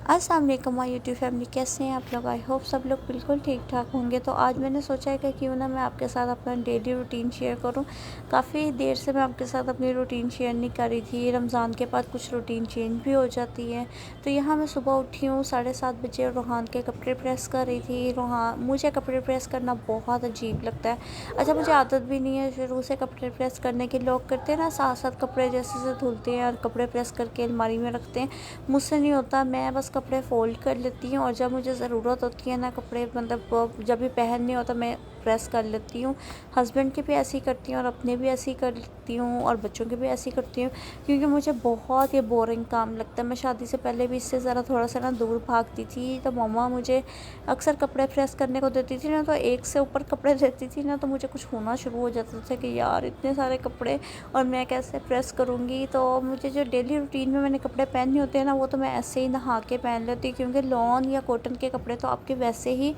अस्सलाम वालेकुम my YouTube family, कैसे हैं आप लोग। आई होप सब लोग बिल्कुल ठीक ठाक होंगे। तो आज मैंने सोचा है कि क्यों ना मैं आपके साथ अपना डेली रूटीन शेयर करूं। काफ़ी देर से मैं आपके साथ अपनी रूटीन शेयर नहीं कर रही थी। रमज़ान के बाद कुछ रूटीन चेंज भी हो जाती है। तो यहाँ मैं सुबह उठी हूँ 7:30 बजे और रूहान के कपड़े प्रेस कर रही थी। रूहान, मुझे कपड़े प्रेस करना बहुत अजीब लगता है। अच्छा, मुझे आदत भी नहीं है शुरू से कपड़े प्रेस करने की। लोग करते हैं ना, साथ साथ कपड़े जैसे से धुलते हैं और कपड़े प्रेस करके अलमारी में रखते हैं। मुझसे नहीं होता। मैं बस कपड़े फ़ोल्ड कर लेती हूँ और जब मुझे ज़रूरत होती है ना कपड़े, मतलब जब भी पहनने होता मैं प्रेस कर लेती हूँ। हस्बैंड की भी ऐसे ही करती हूँ और अपने भी ऐसे ही करती हूँ और बच्चों के भी ऐसे ही करती हूँ, क्योंकि मुझे बहुत ही बोरिंग काम लगता है। मैं शादी से पहले भी इससे ज़रा थोड़ा सा ना दूर भागती थी। तो मम्मा मुझे अक्सर कपड़े प्रेस करने को देती थी ना, तो एक से ऊपर कपड़े देती थी ना, तो मुझे कुछ होना शुरू हो जाता था कि यार इतने सारे कपड़े और मैं कैसे प्रेस करूँगी। तो मुझे जो डेली रूटीन में मैंने कपड़े पहने होते हैं ना, वो तो मैं ऐसे ही नहा के पहन लेती, क्योंकि लॉन या कॉटन के कपड़े तो आपके वैसे ही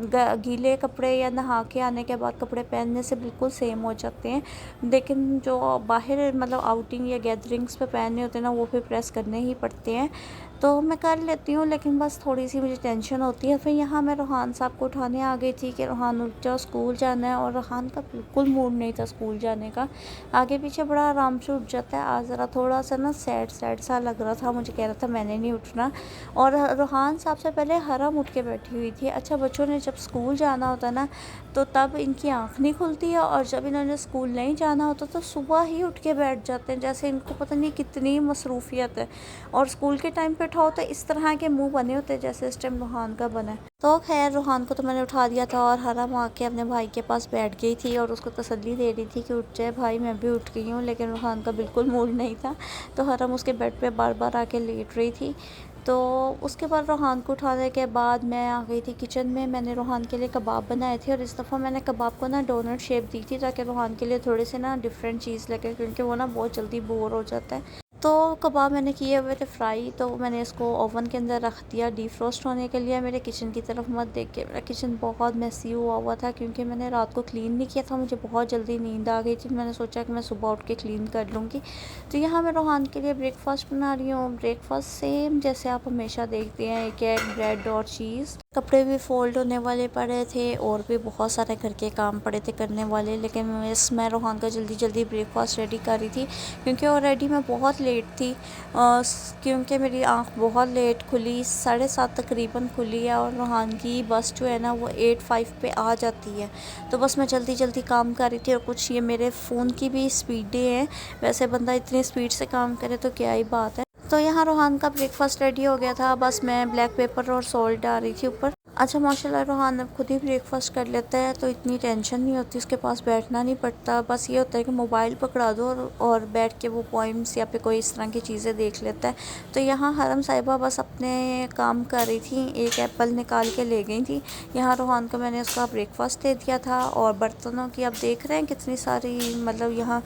गीले कपड़े या नहा के आने के बाद कपड़े पहनने से बिल्कुल सेम हो जाते हैं। लेकिन जो बाहर मतलब आउटिंग या गैदरिंग्स पे पहनने होते हैं ना, वो फिर प्रेस करने ही पड़ते हैं। तो मैं कर लेती हूँ, लेकिन बस थोड़ी सी मुझे टेंशन होती है। फिर यहाँ मैं रूहान साहब को उठाने आ गई थी कि रूहान उठ जाओ, स्कूल जाना है। और रूहान का बिल्कुल मूड नहीं था स्कूल जाने का। आगे पीछे बड़ा आराम से उठ जाता है। आज ज़रा थोड़ा सा ना सैड सैड सा लग रहा था। मुझे कह रहा था मैंने नहीं उठना। और रूहान साहब से पहले हरम उठ के बैठी हुई थी। अच्छा, बच्चों ने जब स्कूल जाना होता है ना, तो तब इनकी आँख नहीं खुलती है, और जब इन्होंने स्कूल नहीं जाना होता तो सुबह ही उठ के बैठ जाते हैं, जैसे इनको पता नहीं कितनी मसरूफियत है। और स्कूल के टाइम पे उठाओ तो इस तरह के मुंह बने होते हैं जैसे इस टाइम रूहान का बना है। तो खैर, रूहान को तो मैंने उठा दिया था और हरम आके अपने भाई के पास बैठ गई थी और उसको तसल्ली दे रही थी कि उठ जाए भाई, मैं भी उठ गई हूँ। लेकिन रूहान का बिल्कुल मूड नहीं था, तो हरम उसके बेड पे बार बार आके लेट रही थी। तो उसके बाद रूहान को उठाने के बाद मैं आ गई थी किचन में। मैंने रूहान के लिए कबाब बनाए थे और इस दफ़ा मैंने कबाब को ना डोनट शेप दी थी, ताकि रूहान के लिए थोड़े से ना डिफरेंट चीज़ लगे, क्योंकि वो ना बहुत जल्दी बोर हो जाता है। तो कबाब मैंने किए हुए थे फ्राई, तो मैंने इसको ओवन के अंदर रख दिया डीफ्रोस्ट होने के लिए। मेरे किचन की तरफ मत देख के, मेरा किचन बहुत मैसी हुआ था, क्योंकि मैंने रात को क्लीन नहीं किया था। मुझे बहुत जल्दी नींद आ गई थी। मैंने सोचा कि मैं सुबह उठ के क्लीन कर लूँगी। तो यहाँ मैं रूहान के लिए ब्रेकफास्ट बना रही हूँ। ब्रेकफास्ट सेम जैसे आप हमेशा देखते हैं, एक एग, ब्रेड और चीज़। कपड़े भी फोल्ड होने वाले पड़े थे और भी बहुत सारे घर के काम पड़े थे करने वाले, लेकिन मैं रूहान का जल्दी जल्दी ब्रेकफास्ट रेडी कर रही थी, क्योंकि ऑलरेडी मैं बहुत लेट थी। क्योंकि मेरी आंख बहुत लेट खुली, 7:30 तकरीबन खुली है, और रूहान की बस जो है ना वो 8:05 पे आ जाती है। तो बस मैं जल्दी जल्दी काम कर रही थी। और कुछ ये मेरे फ़ोन की भी स्पीडें हैं, वैसे बंदा इतनी स्पीड से काम करे तो क्या ही बात है। तो यहाँ रूहान का ब्रेकफास्ट रेडी हो गया था। बस मैं ब्लैक पेपर और सॉल्ट डाल रही थी ऊपर। अच्छा, माशाल्लाह रूहान अब खुद ही ब्रेकफास्ट कर लेता है, तो इतनी टेंशन नहीं होती, उसके पास बैठना नहीं पड़ता। बस ये होता है कि मोबाइल पकड़ा दो और बैठ के वो पोइम्स या फिर कोई इस तरह की चीज़ें देख लेता है। तो यहाँ हरम साहिबा बस अपने काम कर रही थी, एक एप्पल निकाल के ले गई थी। यहाँ रूहान को मैंने उसका ब्रेकफास्ट दे दिया था। और बर्तनों की आप देख रहे हैं कितनी सारी, मतलब यहाँ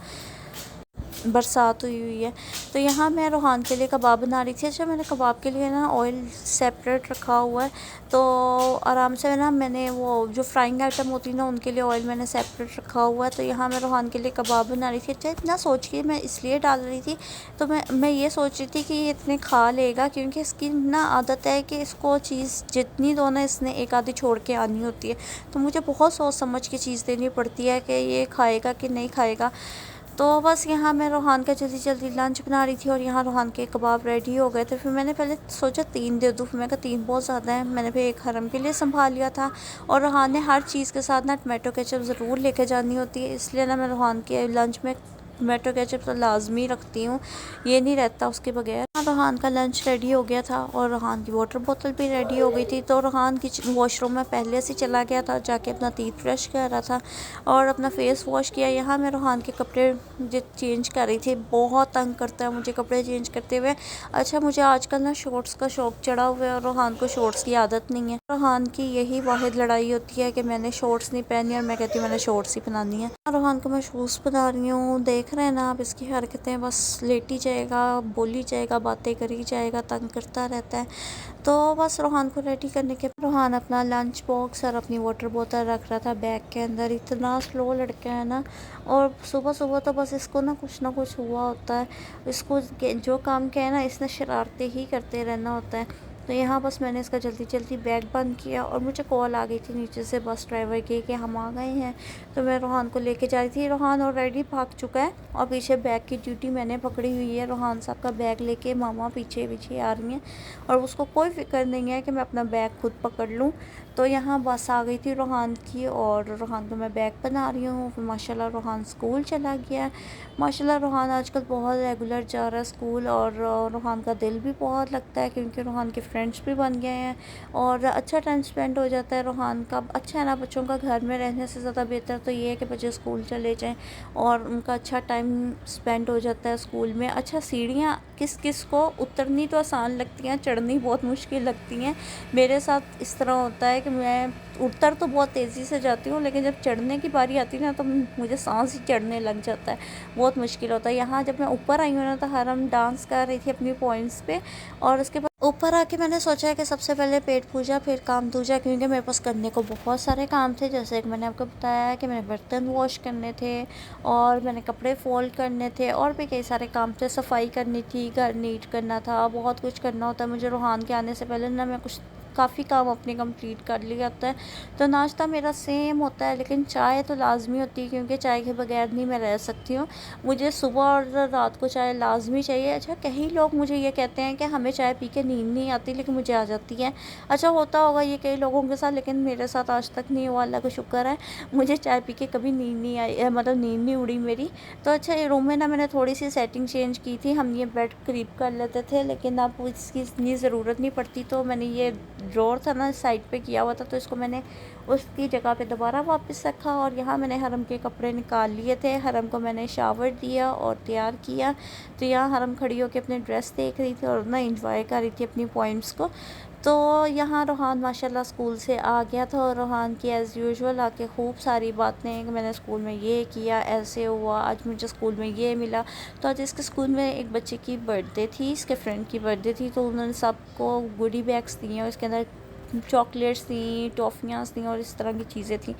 बरसात हुई है। तो यहाँ मैं रूहान के लिए कबाब बना रही थी। अच्छा, मैंने कबाब के लिए ना ऑयल सेपरेट रखा हुआ है, तो आराम से ना मैंने वो जो फ्राइंग आइटम होती है ना, उनके लिए ऑयल मैंने सेपरेट रखा हुआ है। तो यहाँ मैं रूहान के लिए कबाब बना रही थी। अच्छा, इतना सोच के मैं इसलिए डाल रही थी, तो मैं ये सोच रही थी कि ये इतने खा लेगा, क्योंकि इसकी ना आदत है कि इसको चीज़ जितनी दो ना, इसने एक आधी छोड़ के आनी होती है। तो मुझे बहुत सोच समझ के चीज़ देनी पड़ती है कि ये खाएगा कि नहीं खाएगा। तो बस यहाँ मैं रूहान का जल्दी जल्दी लंच बना रही थी और यहाँ रूहान के कबाब रेडी हो गए थे। फिर मैंने पहले सोचा 3 दे दूँ, फिर मैं कहा 3 बहुत ज़्यादा है। मैंने फिर एक हरम के लिए संभाल लिया था। और रूहान ने हर चीज़ के साथ ना टमाटो केचप ज़रूर लेके जानी होती है, इसलिए ना मैं रूहान के लंच में टमाटो केचप तो लाजमी रखती हूँ, ये नहीं रहता उसके बगैर। रूहान का लंच रेडी हो गया था और रूहान की वाटर बोतल भी रेडी हो गई थी। तो रूहान किचन वॉशरूम में पहले से चला गया था, जाके अपना टीथ ब्रश कर रहा था और अपना फेस वॉश किया। यहाँ मैं रूहान के कपड़े जो चेंज कर रही थी, बहुत तंग करता है मुझे कपड़े चेंज करते हुए। अच्छा, मुझे आजकल ना शॉर्ट्स का शौक चढ़ा हुआ है और रूहान को शॉर्ट्स की आदत नहीं है। रूहान की यही वाहिद लड़ाई होती है कि मैंने शॉर्ट्स नहीं पहनी और मैं कहती हूँ मैंने शॉर्ट्स ही पहनानी है। रूहान को मैं शूज़ बना रही हूँ, देख रहे हैं ना आप इसकी हरकतें, बस लेटी जाएगा, बोली जाएगा, बातें करी जाएगा, तंग करता रहता है। तो बस रूहान को रेडी करने के रूहान अपना लंच बॉक्स और अपनी वाटर बोतल रख रहा था बैग के अंदर। इतना स्लो लड़का है ना, और सुबह सुबह तो बस इसको ना कुछ हुआ होता है। इसको जो काम क्या है ना, इसने शरारतें ही करते रहना होता है। तो यहाँ बस मैंने इसका जल्दी जल्दी बैग बंद किया और मुझे कॉल आ गई थी नीचे से बस ड्राइवर की कि हम आ गए हैं। तो मैं रूहान को लेके जा रही थी। रूहान ऑलरेडी भाग चुका है और पीछे बैग की ड्यूटी मैंने पकड़ी हुई है। रूहान साहब का बैग लेके मामा पीछे पीछे आ रही हैं और उसको कोई फिक्र नहीं है कि मैं अपना बैग खुद पकड़ लूँ। तो यहाँ बस आ गई थी रूहान की और रूहान को मैं बैग बना रही हूँ। फिर माशाल्लाह रूहान स्कूल चला गया। माशाल्लाह रूहान आजकल बहुत रेगुलर जा रहा है स्कूल, और रूहान का दिल भी बहुत लगता है क्योंकि रूहान के फ्रेंड्स भी बन गए हैं और अच्छा टाइम स्पेंड हो जाता है रूहान का। अच्छा है ना, बच्चों का घर में रहने से ज़्यादा बेहतर तो ये है कि बच्चे स्कूल चले जाएँ और उनका अच्छा टाइम स्पेंड हो जाता है स्कूल में। अच्छा, सीढ़ियाँ किस किस को उतरनी तो आसान लगती हैं, चढ़नी बहुत मुश्किल लगती हैं। मेरे साथ इस तरह होता है कि मैं उतर तो बहुत तेज़ी से जाती हूँ, लेकिन जब चढ़ने की बारी आती है ना तो मुझे सांस ही चढ़ने लग जाता है, बहुत मुश्किल होता है। यहाँ जब मैं ऊपर आई हूँ ना तो हरम डांस कर रही थी अपनी पॉइंट्स पे, और उसके बाद ऊपर आके मैंने सोचा है कि सबसे पहले पेट पूजा फिर काम दूजा, क्योंकि मेरे पास करने को बहुत सारे काम थे। जैसे कि मैंने आपको बताया कि मैंने बर्तन वॉश करने थे और मैंने कपड़े फोल्ड करने थे और भी कई सारे काम थे। सफाई करनी थी, घर नीट करना था, बहुत कुछ करना होता है मुझे। रूहान के आने से पहले ना मैं कुछ काफ़ी काम अपने कंप्लीट कर लिया होता है। तो नाश्ता मेरा सेम होता है, लेकिन चाय तो लाजमी होती है क्योंकि चाय के बगैर नहीं मैं रह सकती हूँ। मुझे सुबह और रात को चाय लाजमी चाहिए। अच्छा, कई लोग मुझे ये कहते हैं कि हमें चाय पी के नींद नहीं आती, लेकिन मुझे आ जाती है। अच्छा, होता होगा ये कई लोगों के साथ, लेकिन मेरे साथ आज तक नहीं हुआ, अल्लाह का शुक्र है। मुझे चाय पी के कभी नींद नहीं आई, मतलब नींद नहीं उड़ी मेरी। तो अच्छा, ये रूम में ना मैंने थोड़ी सी सेटिंग चेंज की थी। हम ये बेड करीब कर लेते थे, लेकिन अब इसकी इतनी ज़रूरत नहीं पड़ती। तो मैंने ये ड्रॉर था ना साइड पे किया हुआ था, तो इसको मैंने उसकी जगह पे दोबारा वापस रखा और यहाँ मैंने हरम के कपड़े निकाल लिए थे। हरम को मैंने शावर दिया और तैयार किया। तो यहाँ हरम खड़ी होकर अपनी ड्रेस देख रही थी और ना इंजॉय कर रही थी अपनी पॉइंट्स को। तो यहाँ रूहान माशाल्लाह स्कूल से आ गया था और रूहान की एज़ यूजुअल आके खूब सारी बातें कि मैंने स्कूल में ये किया, ऐसे हुआ, आज मुझे स्कूल में ये मिला। तो आज इसके स्कूल में एक बच्चे की बर्थडे थी, इसके फ्रेंड की बर्थडे थी, तो उन्होंने सबको गुडी बैग्स दिए और इसके अंदर चॉकलेट्स थी, टॉफ़ियाँ थी और इस तरह की चीज़ें थी।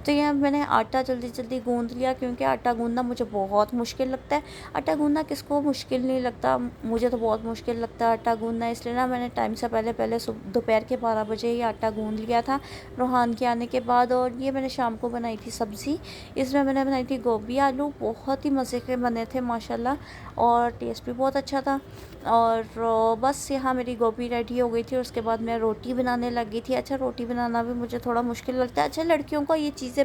तो यह मैंने आटा जल्दी जल्दी गूँध लिया क्योंकि आटा गूँधना मुझे बहुत मुश्किल लगता है। आटा गूँधना किसको मुश्किल नहीं लगता, मुझे तो बहुत मुश्किल लगता है आटा गूँधना। इसलिए ना मैंने टाइम से पहले पहले दोपहर के 12 बजे ही आटा गूँध लिया था रूहान के आने के बाद। और ये मैंने शाम को बनाई थी सब्ज़ी। इसमें मैंने बनाई थी गोभी आलू, बहुत ही मज़े के बने थे माशाल्लाह, और टेस्ट भी बहुत अच्छा था। और बस यहाँ मेरी गोभी रेडी हो गई थी और उसके बाद मैं रोटी बनाने लगी थी। अच्छा, रोटी बनाना भी मुझे थोड़ा मुश्किल लगता है। अच्छा, लड़कियों को ये चीज़ें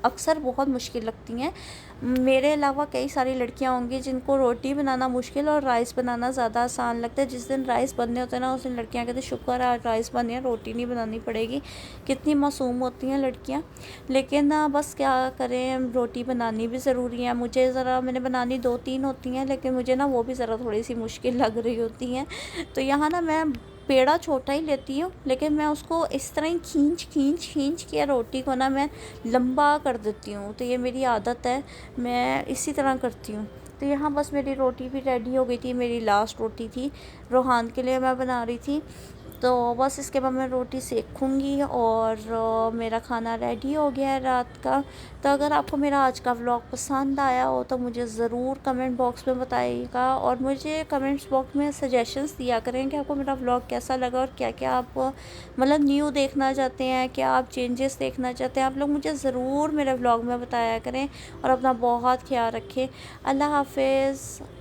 अक्सर बहुत मुश्किल लगती हैं। मेरे अलावा कई सारी लड़कियां होंगी जिनको रोटी बनाना मुश्किल और राइस बनाना ज़्यादा आसान लगता है। जिस दिन राइस बनने होते हैं ना, उस दिन लड़कियां कहती शुक्र है राइस बने हैं, रोटी नहीं बनानी पड़ेगी। कितनी मासूम होती हैं लड़कियां। लेकिन ना बस क्या करें, रोटी बनानी भी ज़रूरी है। मुझे ज़रा, मैंने बनानी 2-3 होती हैं, लेकिन मुझे ना वो भी ज़रा थोड़ी सी मुश्किल लग रही होती हैं। तो यहाँ ना मैं पेड़ा छोटा ही लेती हूँ, लेकिन मैं उसको इस तरह ही खींच के रोटी को ना मैं लंबा कर देती हूँ। तो ये मेरी आदत है, मैं इसी तरह करती हूँ। तो यहाँ बस मेरी रोटी भी रेडी हो गई थी, मेरी लास्ट रोटी थी, रूहान के लिए मैं बना रही थी। तो बस इसके बाद मैं रोटी सेकूँगी और मेरा खाना रेडी हो गया है रात का। तो अगर आपको मेरा आज का व्लॉग पसंद आया हो तो मुझे ज़रूर कमेंट बॉक्स में बताइएगा और मुझे कमेंट्स बॉक्स में सजेशंस दिया करें कि आपको मेरा व्लॉग कैसा लगा और क्या क्या आप मतलब न्यू देखना चाहते हैं, क्या आप चेंजेस देखना चाहते हैं। आप लोग मुझे ज़रूर मेरे व्लॉग में बताया करें और अपना बहुत ख्याल रखें। अल्लाह हाफिज़।